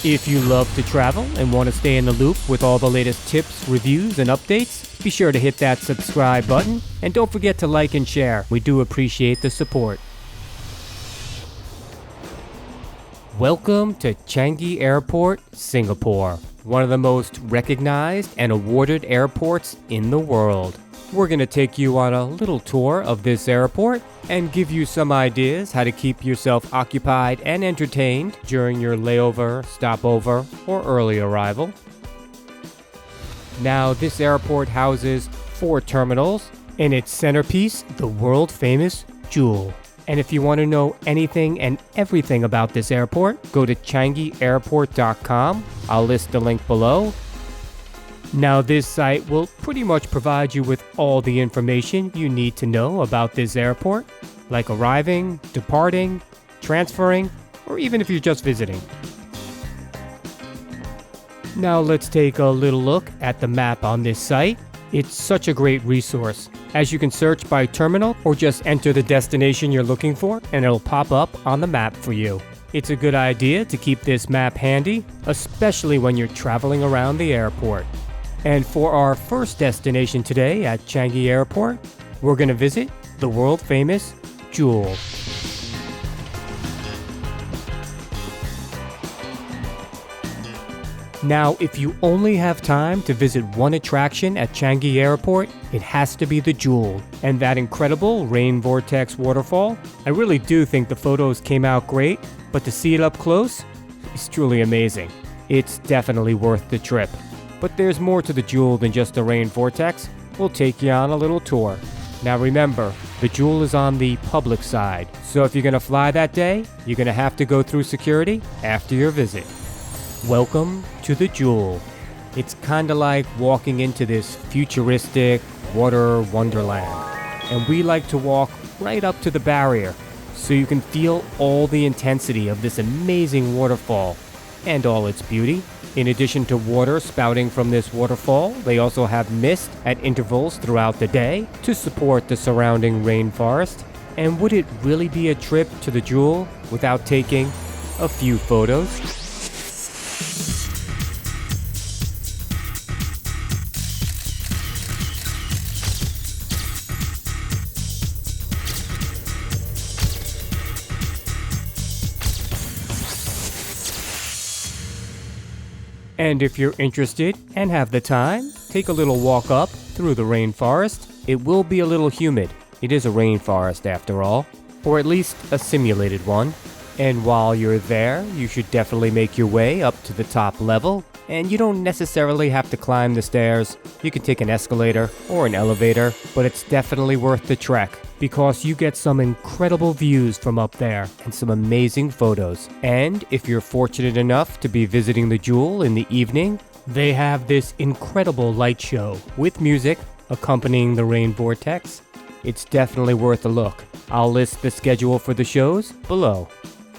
If you love to travel and want to stay in the loop with all the latest tips, reviews, and updates, be sure to hit that subscribe button and don't forget to like and share. We do appreciate the support. Welcome to Changi Airport, Singapore, one of the most recognized and awarded airports in the world. We're going to take you on a little tour of this airport and give you some ideas how to keep yourself occupied and entertained during your layover, stopover, or early arrival. Now, this airport houses 4 terminals and its centerpiece, the world-famous Jewel. And if you want to know anything and everything about this airport, go to ChangiAirport.com. I'll list the link below. Now, this site will pretty much provide you with all the information you need to know about this airport, like arriving, departing, transferring, or even if you're just visiting. Now, let's take a little look at the map on this site. It's such a great resource, as you can search by terminal or just enter the destination you're looking for and it'll pop up on the map for you. It's a good idea to keep this map handy, especially when you're traveling around the airport. And for our first destination today at Changi Airport, we're going to visit the world-famous Jewel. Now, if you only have time to visit one attraction at Changi Airport, it has to be the Jewel and that incredible rain vortex waterfall. I really do think the photos came out great, but to see it up close is truly amazing. It's definitely worth the trip. But there's more to the Jewel than just a rain vortex. We'll take you on a little tour. Now remember, the Jewel is on the public side, so if you're going to fly that day, you're going to have to go through security after your visit. Welcome to the Jewel. It's kind of like walking into this futuristic water wonderland. And we like to walk right up to the barrier so you can feel all the intensity of this amazing waterfall and all its beauty. In addition to water spouting from this waterfall, they also have mist at intervals throughout the day to support the surrounding rainforest. And would it really be a trip to the Jewel without taking a few photos? And if you're interested and have the time, take a little walk up through the rainforest. It will be a little humid. It is a rainforest after all, or at least a simulated one. And while you're there, you should definitely make your way up to the top level. And you don't necessarily have to climb the stairs. You can take an escalator or an elevator, but it's definitely worth the trek because you get some incredible views from up there and some amazing photos. And if you're fortunate enough to be visiting the Jewel in the evening, they have this incredible light show with music accompanying the rain vortex. It's definitely worth a look. I'll list the schedule for the shows below.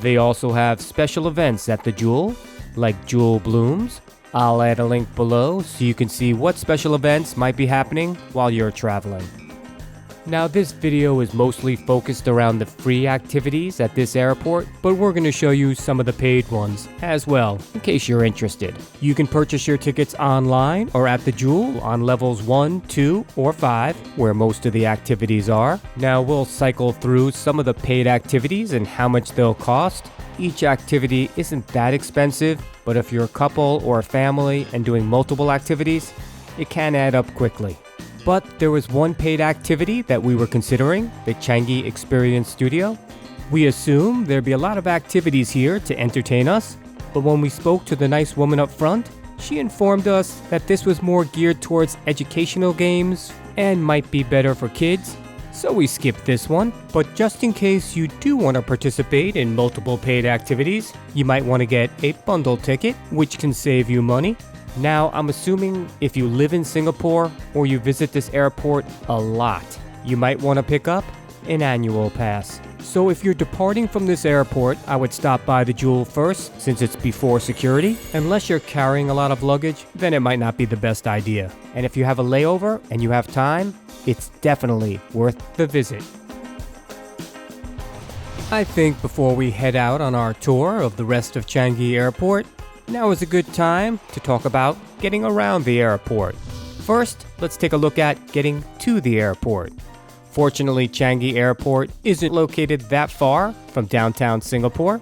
They also have special events at the Jewel, like Jewel Blooms. I'll add a link below so you can see what special events might be happening while you're traveling. Now, this video is mostly focused around the free activities at this airport, but we're going to show you some of the paid ones as well, in case you're interested. You can purchase your tickets online or at the Jewel on levels 1, 2, or 5, where most of the activities are. Now, we'll cycle through some of the paid activities and how much they'll cost. Each activity isn't that expensive, but if you're a couple or a family and doing multiple activities, it can add up quickly. But there was one paid activity that we were considering, the Changi Experience Studio. We assumed there'd be a lot of activities here to entertain us, but when we spoke to the nice woman up front, she informed us that this was more geared towards educational games and might be better for kids. So we skipped this one, but just in case you do want to participate in multiple paid activities, you might want to get a bundle ticket, which can save you money. Now, I'm assuming if you live in Singapore or you visit this airport a lot, you might want to pick up an annual pass. So if you're departing from this airport, I would stop by the Jewel first since it's before security. Unless you're carrying a lot of luggage, then it might not be the best idea. And if you have a layover and you have time, it's definitely worth the visit. I think before we head out on our tour of the rest of Changi Airport, Now is a good time to talk about getting around the airport. First, let's take a look at getting to the airport. Fortunately, Changi Airport isn't located that far from downtown Singapore.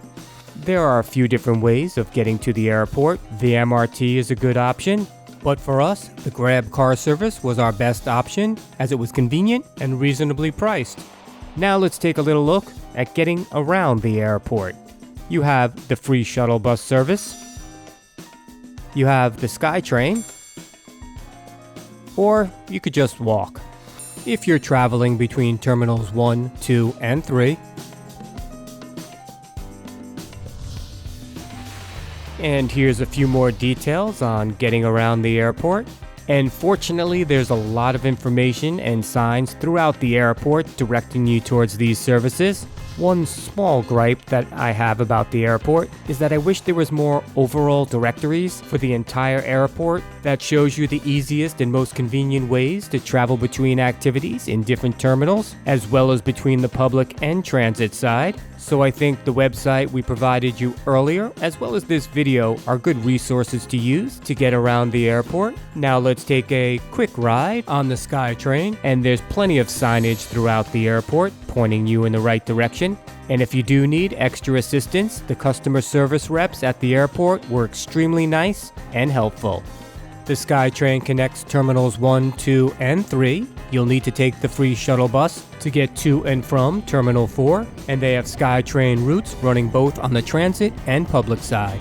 There are a few different ways of getting to the airport. The MRT is a good option, but for us, the Grab car service was our best option as it was convenient and reasonably priced. Now let's take a little look at getting around the airport. You have the free shuttle bus service. You have the SkyTrain, or you could just walk. If you're traveling between terminals 1, 2, and 3, and here's a few more details on getting around the airport. And fortunately, there's a lot of information and signs throughout the airport directing you towards these services. One small gripe that I have about the airport is that I wish there was more overall directories for the entire airport that shows you the easiest and most convenient ways to travel between activities in different terminals, as well as between the public and transit side. So I think the website we provided you earlier, as well as this video, are good resources to use to get around the airport. Now let's take a quick ride on the SkyTrain, and there's plenty of signage throughout the airport pointing you in the right direction. And if you do need extra assistance, the customer service reps at the airport were extremely nice and helpful. The SkyTrain connects terminals 1, 2, and 3. You'll need to take the free shuttle bus to get to and from Terminal 4, and they have SkyTrain routes running both on the transit and public side.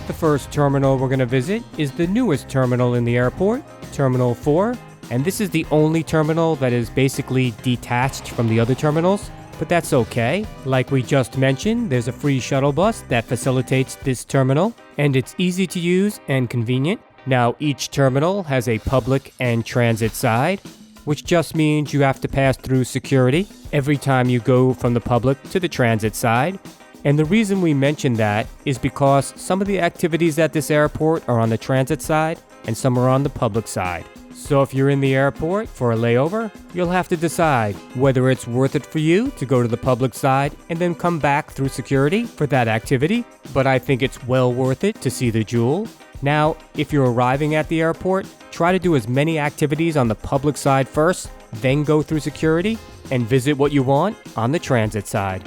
The first terminal we're going to visit is the newest terminal in the airport, Terminal 4, and this is the only terminal that is basically detached from the other terminals. But that's okay. Like we just mentioned, there's a free shuttle bus that facilitates this terminal, and it's easy to use and convenient. Now, each terminal has a public and transit side, which just means you have to pass through security every time you go from the public to the transit side. And the reason we mention that is because some of the activities at this airport are on the transit side and some are on the public side. So if you're in the airport for a layover, you'll have to decide whether it's worth it for you to go to the public side and then come back through security for that activity. But I think it's well worth it to see the jewel. Now, if you're arriving at the airport, try to do as many activities on the public side first, then go through security and visit what you want on the transit side.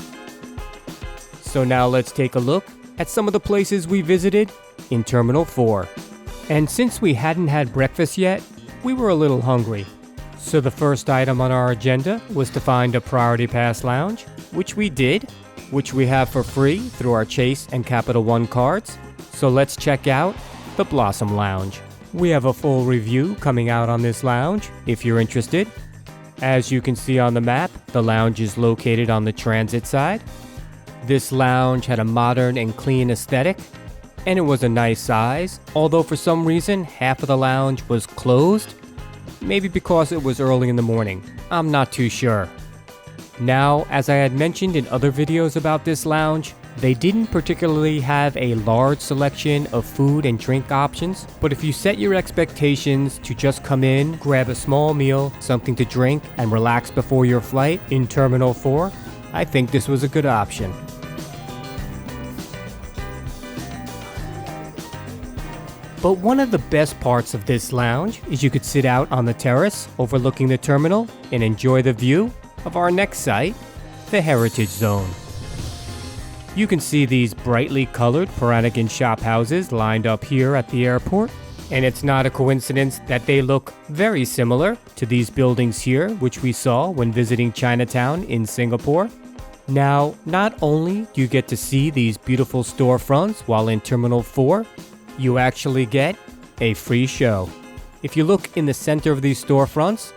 So now let's take a look at some of the places we visited in Terminal 4. And since we hadn't had breakfast yet, we were a little hungry. So the first item on our agenda was to find a Priority Pass lounge, which we did, which we have for free through our Chase and Capital One cards. So let's check out the Blossom Lounge. We have a full review coming out on this lounge if you're interested. As you can see on the map, the lounge is located on the transit side. This lounge had a modern and clean aesthetic, and it was a nice size, although for some reason half of the lounge was closed. Maybe because it was early in the morning. I'm not too sure. Now, as I had mentioned in other videos about this lounge, they didn't particularly have a large selection of food and drink options, but if you set your expectations to just come in, grab a small meal, something to drink, and relax before your flight in Terminal 4, I think this was a good option. But one of the best parts of this lounge is you could sit out on the terrace overlooking the terminal and enjoy the view of our next site, the Heritage Zone. You can see these brightly colored Peranakan shop houses lined up here at the airport, and it's not a coincidence that they look very similar to these buildings here, which we saw when visiting Chinatown in Singapore. Now, not only do you get to see these beautiful storefronts while in Terminal 4, you actually get a free show. If you look in the center of these storefronts,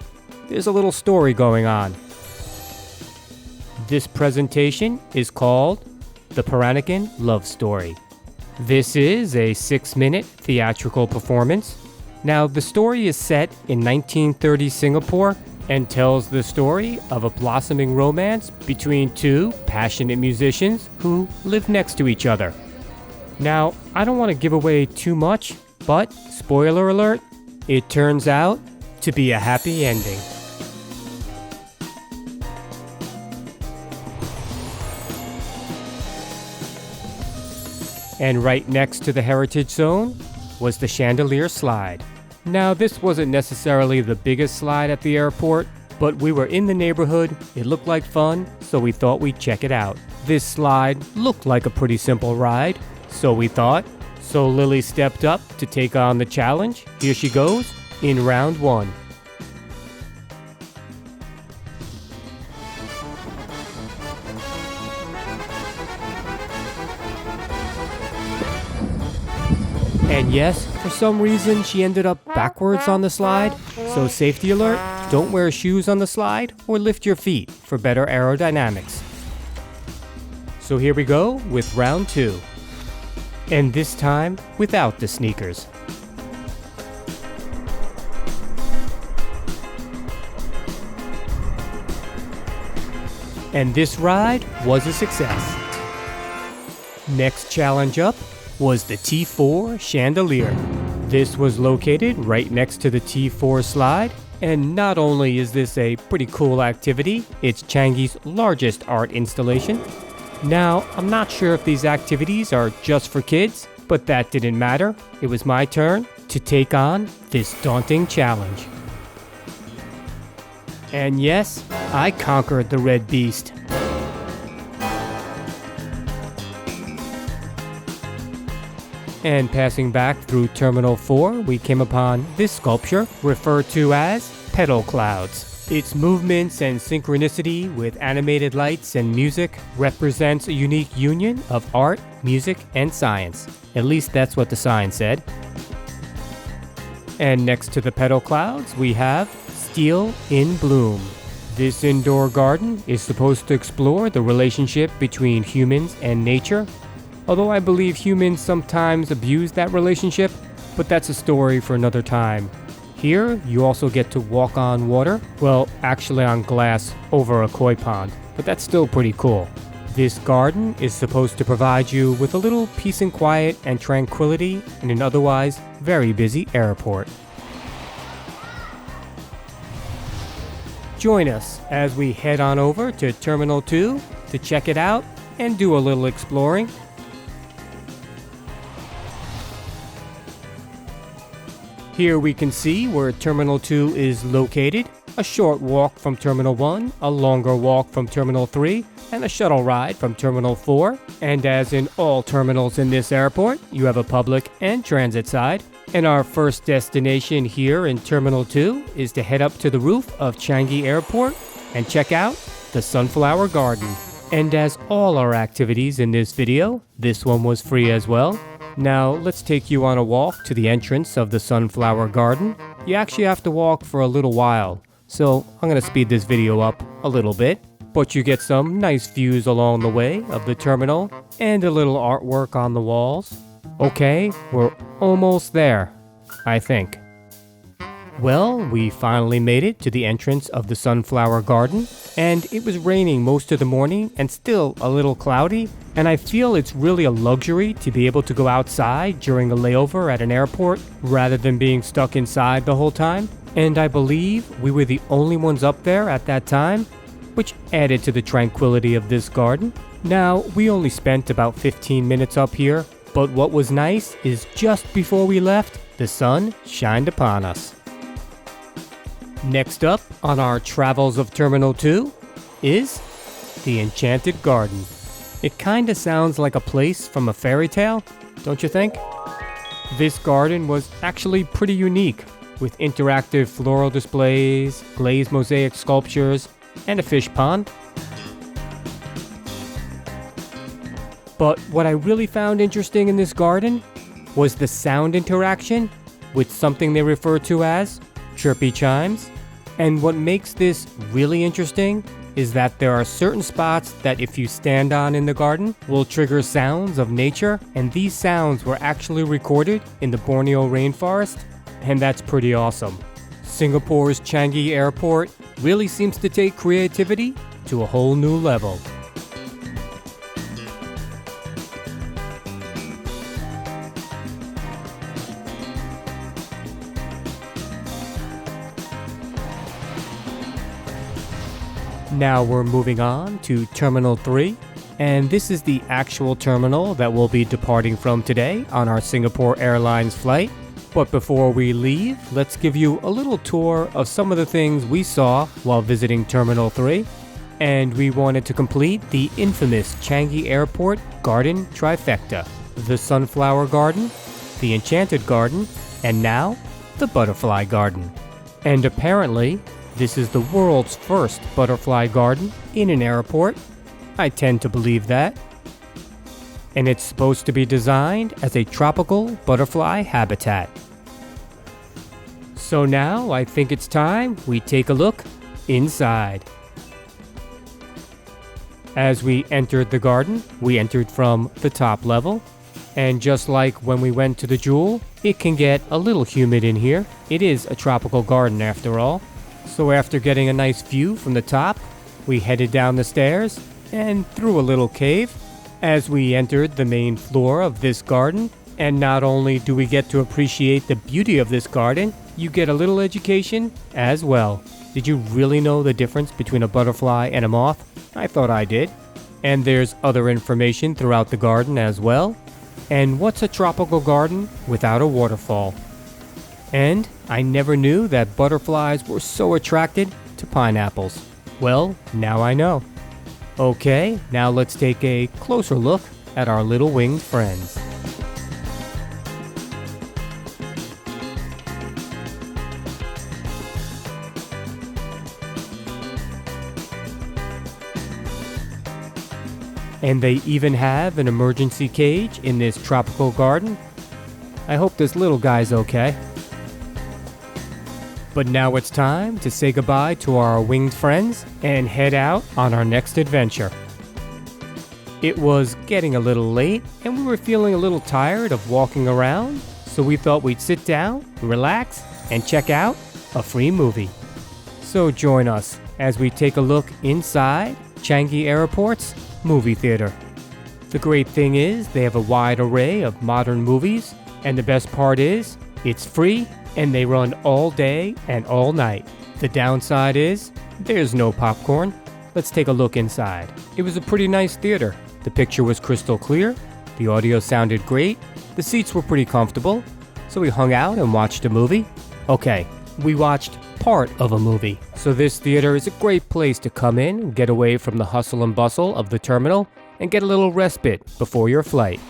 there's a little story going on. This presentation is called The Peranakan Love Story. This is a 6-minute theatrical performance. Now, the story is set in 1930 Singapore and tells the story of a blossoming romance between two passionate musicians who live next to each other. Now, I don't want to give away too much, but spoiler alert, it turns out to be a happy ending. And right next to the heritage zone was the Chandelier Slide. Now, this wasn't necessarily the biggest slide at the airport, but we were in the neighborhood, it looked like fun, so we thought we'd check it out. This slide looked like a pretty simple ride, so we thought. So Lily stepped up to take on the challenge. Here she goes in round 1. And yes, for some reason she ended up backwards on the slide, so safety alert, don't wear shoes on the slide or lift your feet for better aerodynamics. So here we go with round 2. And this time without the sneakers. And this ride was a success. Next challenge up was the T4s Chandelier. This was located right next to the T4s Slide, and not only is this a pretty cool activity, it's Changi's largest art installation. Now, I'm not sure if these activities are just for kids, but that didn't matter. It was my turn to take on this daunting challenge. And yes, I conquered the red beast. And passing back through Terminal 4, we came upon this sculpture referred to as PetalClouds. Its movements and synchronicity with animated lights and music represents a unique union of art, music, and science. At least that's what the sign said. And next to the PetalClouds, we have Steel in Bloom. This indoor garden is supposed to explore the relationship between humans and nature. Although I believe humans sometimes abuse that relationship, but that's a story for another time. Here, you also get to walk on water, well, actually on glass over a koi pond, but that's still pretty cool. This garden is supposed to provide you with a little peace and quiet and tranquility in an otherwise very busy airport. Join us as we head on over to Terminal 2 to check it out and do a little exploring. Here we can see where Terminal 2 is located, a short walk from Terminal 1, a longer walk from Terminal 3, and a shuttle ride from Terminal 4. And as in all terminals in this airport, you have a public and transit side. And our first destination here in Terminal 2 is to head up to the roof of Changi Airport and check out the Sunflower Garden. And as all our activities in this video, this one was free as well. Now, let's take you on a walk to the entrance of the Sunflower Garden. You actually have to walk for a little while, so I'm going to speed this video up a little bit. But you get some nice views along the way of the terminal and a little artwork on the walls. Okay, we're almost there, I think. Well, we finally made it to the entrance of the Sunflower Garden, and it was raining most of the morning and still a little cloudy, and I feel it's really a luxury to be able to go outside during a layover at an airport rather than being stuck inside the whole time. And I believe we were the only ones up there at that time, which added to the tranquility of this garden. Now, we only spent about 15 minutes up here, but what was nice is just before we left, the sun shined upon us. Next up on our travels of Terminal 2 is the Enchanted Garden. It kinda sounds like a place from a fairy tale, don't you think? This garden was actually pretty unique, with interactive floral displays, glazed mosaic sculptures, and a fish pond. But what I really found interesting in this garden was the sound interaction with something they refer to as chirpy chimes. And what makes this really interesting is that there are certain spots that if you stand on in the garden will trigger sounds of nature, and these sounds were actually recorded in the Borneo rainforest, and that's pretty awesome. Singapore's Changi Airport really seems to take creativity to a whole new level. Now we're moving on to Terminal 3, And this is the actual terminal that we'll be departing from today on our Singapore Airlines flight. But before we leave, let's give you a little tour of some of the things we saw while visiting Terminal 3. And we wanted to complete the infamous Changi Airport Garden Trifecta. The Sunflower Garden, the Enchanted Garden, and now the Butterfly Garden. And apparently, this is the world's first butterfly garden in an airport. I tend to believe that. And it's supposed to be designed as a tropical butterfly habitat. So now I think it's time we take a look inside. As we entered the garden, we entered from the top level. And just like when we went to the Jewel, it can get a little humid in here. It is a tropical garden after all. So after getting a nice view from the top, we headed down the stairs and through a little cave as we entered the main floor of this garden. And not only do we get to appreciate the beauty of this garden, you get a little education as well. Did you really know the difference between a butterfly and a moth? I thought I did. And there's other information throughout the garden as well. And what's a tropical garden without a waterfall? And I never knew that butterflies were so attracted to pineapples. Well, now I know. Okay, now let's take a closer look at our little winged friends. And they even have an emergency cage in this tropical garden. I hope this little guy's okay. But now it's time to say goodbye to our winged friends and head out on our next adventure. It was getting a little late and we were feeling a little tired of walking around, so we thought we'd sit down, relax, and check out a free movie. So join us as we take a look inside Changi Airport's movie theater. The great thing is they have a wide array of modern movies, and the best part is it's free and they run all day and all night. The downside is there's no popcorn. Let's take a look inside. It was a pretty nice theater. The picture was crystal clear, the audio sounded great, the seats were pretty comfortable, so we hung out and watched a movie. Okay, we watched part of a movie. So this theater is a great place to come in, get away from the hustle and bustle of the terminal, and get a little respite before your flight.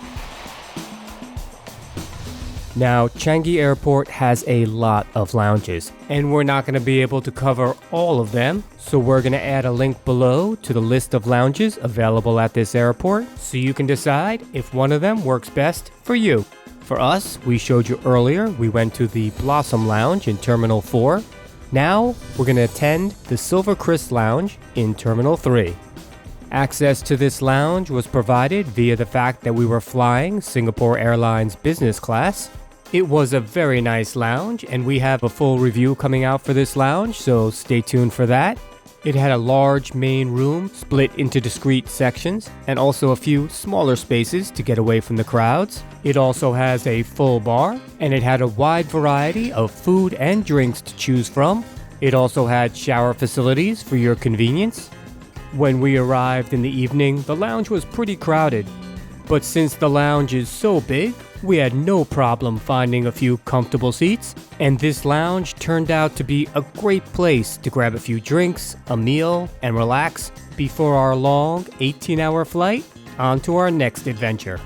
Now, Changi Airport has a lot of lounges, and we're not going to be able to cover all of them, so we're going to add a link below to the list of lounges available at this airport, so you can decide if one of them works best for you. For us, we showed you earlier, we went to the Blossom Lounge in Terminal 4. Now, we're going to attend the SilverKris Lounge in Terminal 3. Access to this lounge was provided via the fact that we were flying Singapore Airlines business class. It was a very nice lounge, and we have a full review coming out for this lounge, so stay tuned for that. It had a large main room split into discrete sections, and also a few smaller spaces to get away from the crowds. It also has a full bar, and it had a wide variety of food and drinks to choose from. It also had shower facilities for your convenience. When we arrived in the evening, the lounge was pretty crowded. But since the lounge is so big, we had no problem finding a few comfortable seats, and this lounge turned out to be a great place to grab a few drinks, a meal, and relax before our long 18-hour flight onto our next adventure.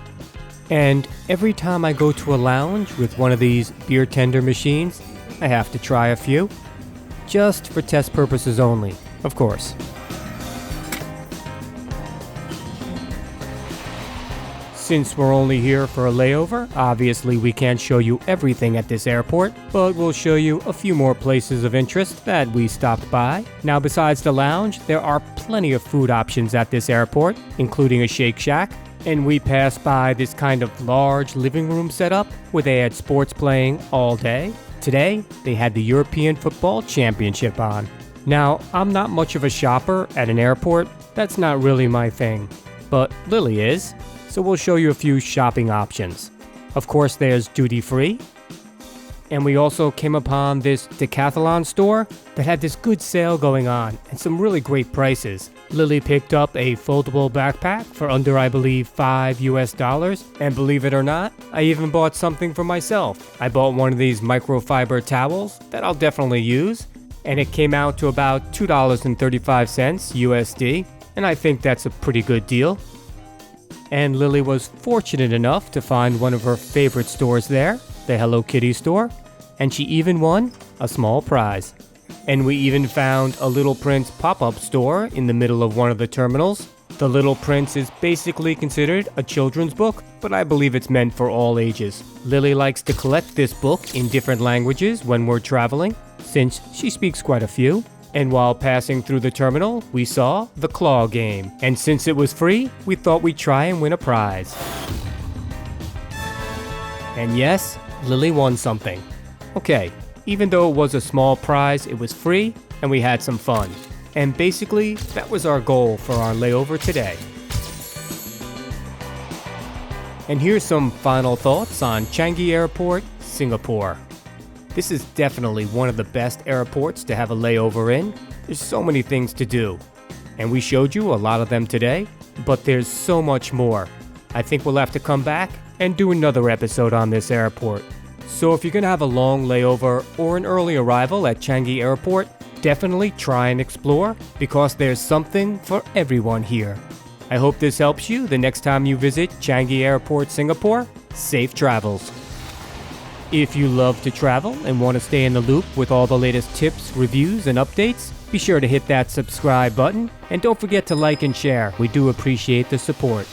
And every time I go to a lounge with one of these beer tender machines, I have to try a few, just for test purposes only, of course. Since we're only here for a layover, obviously we can't show you everything at this airport, but we'll show you a few more places of interest that we stopped by. Now, besides the lounge, there are plenty of food options at this airport, including a Shake Shack, and we passed by this kind of large living room setup where they had sports playing all day. Today, they had the European Football Championship on. Now, I'm not much of a shopper at an airport, that's not really my thing, but Lily is. So we'll show you a few shopping options. Of course, there's duty free. And we also came upon this decathlon store that had this good sale going on and some really great prices. Lily picked up a foldable backpack for under, I believe, $5 US. And believe it or not, I even bought something for myself. I bought one of these microfiber towels that I'll definitely use. And it came out to about $2.35 USD. And I think that's a pretty good deal. And Lily was fortunate enough to find one of her favorite stores there, the Hello Kitty store, and she even won a small prize. And we even found a Little Prince pop-up store in the middle of one of the terminals. The Little Prince is basically considered a children's book, but I believe it's meant for all ages. Lily likes to collect this book in different languages when we're traveling, since she speaks quite a few. And while passing through the terminal, we saw the claw game. And since it was free, we thought we'd try and win a prize. And yes, Lily won something. Okay, even though it was a small prize, it was free, and we had some fun. And basically, that was our goal for our layover today. And here's some final thoughts on Changi Airport, Singapore. This is definitely one of the best airports to have a layover in. There's so many things to do. And we showed you a lot of them today, but there's so much more. I think we'll have to come back and do another episode on this airport. So if you're gonna have a long layover or an early arrival at Changi Airport, definitely try and explore, because there's something for everyone here. I hope this helps you the next time you visit Changi Airport, Singapore. Safe travels. If you love to travel and want to stay in the loop with all the latest tips, reviews, and updates, be sure to hit that subscribe button, and don't forget to like and share. We do appreciate the support.